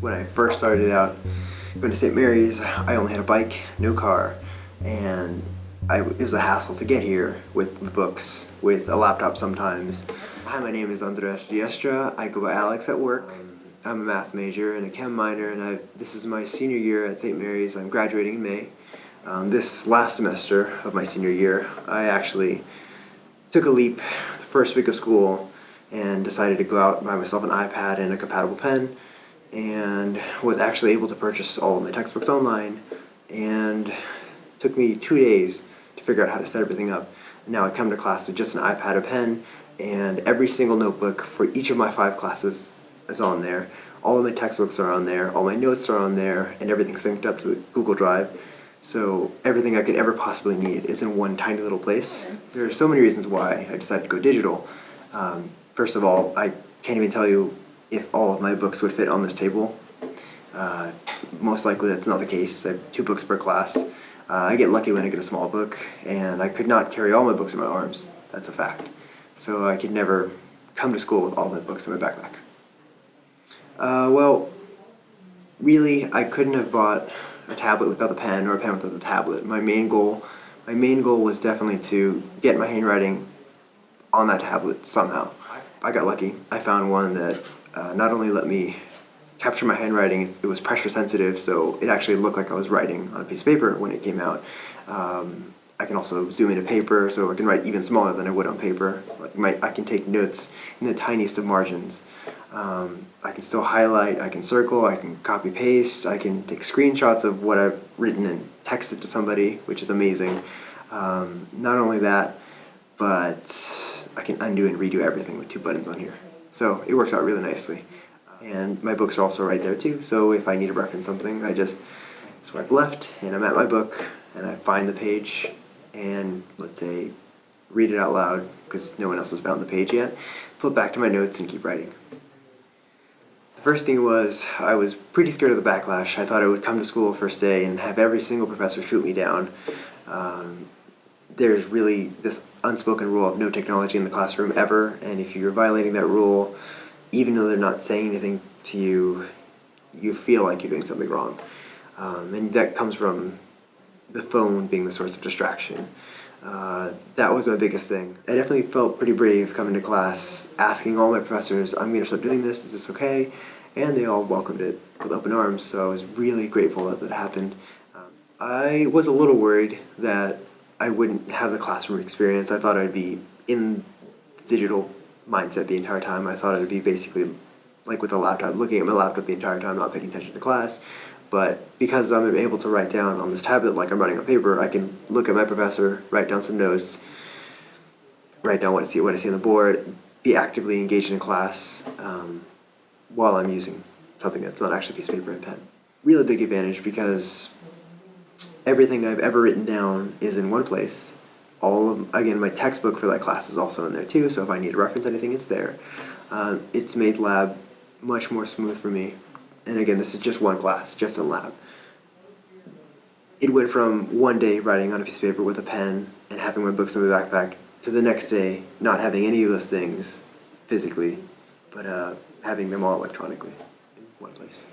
When I first started out going to St. Mary's, I only had a bike, no car, and it was a hassle to get here with books, with a laptop sometimes. Hi, my name is Deistra. I go by Alex at work. I'm a math major and a chem minor, and this is my senior year at St. Mary's. I'm graduating in May. This last semester of my senior year, I actually took a leap the first week of school and decided to go out and buy myself an iPad and a compatible pen, and was actually able to purchase all of my textbooks online, and it took me 2 days to figure out how to set everything up. Now I come to class with just an iPad, a pen, and every single notebook for each of my 5 classes is on there. All of my textbooks are on there, all my notes are on there, and everything's synced up to the Google Drive. So everything I could ever possibly need is in one tiny little place. There are so many reasons why I decided to go digital. First of all, I can't even tell you if all of my books would fit on this table. Most likely that's not the case. I have 2 books per class. I get lucky when I get a small book, and I could not carry all my books in my arms. That's a fact. So I could never come to school with all my books in my backpack. Well, really, I couldn't have bought a tablet without the pen or a pen without the tablet. My main goal was definitely to get my handwriting on that tablet somehow. I got lucky. I found one that not only let me capture my handwriting, it was pressure sensitive, so it actually looked like I was writing on a piece of paper when it came out. I can also zoom into paper, so I can write even smaller than I would on paper. I can take notes in the tiniest of margins. I can still highlight, I can circle, I can copy paste, I can take screenshots of what I've written and text it to somebody, which is amazing. Not only that, but I can undo and redo everything with 2 buttons on here. So it works out really nicely. And my books are also right there too, so if I need to reference something, I just swipe left and I'm at my book and I find the page and, let's say, read it out loud because no one else has found the page yet, flip back to my notes and keep writing. The first thing was, I was pretty scared of the backlash. I thought I would come to school first day and have every single professor shoot me down. There's really this unspoken rule of no technology in the classroom ever, and if you're violating that rule, even though they're not saying anything to you, you feel like you're doing something wrong. And that comes from the phone being the source of distraction. That was my biggest thing. I definitely felt pretty brave coming to class, asking all my professors, I'm going to start doing this, is this okay? And they all welcomed it with open arms, so I was really grateful that that happened. I was a little worried that I wouldn't have the classroom experience. I thought I'd be in the digital mindset the entire time. I thought I'd be basically like with a laptop, looking at my laptop the entire time, not paying attention to class. But because I'm able to write down on this tablet like I'm writing on paper, I can look at my professor, write down some notes, write down what I see on the board, be actively engaged in class while I'm using something that's not actually a piece of paper and pen. Really big advantage because everything I've ever written down is in one place. Again, my textbook for that class is also in there too, so if I need to reference anything, it's there. It's made lab much more smooth for me. And again, this is just one class, just in lab. It went from one day writing on a piece of paper with a pen and having my books in my backpack to the next day not having any of those things physically, but having them all electronically in one place.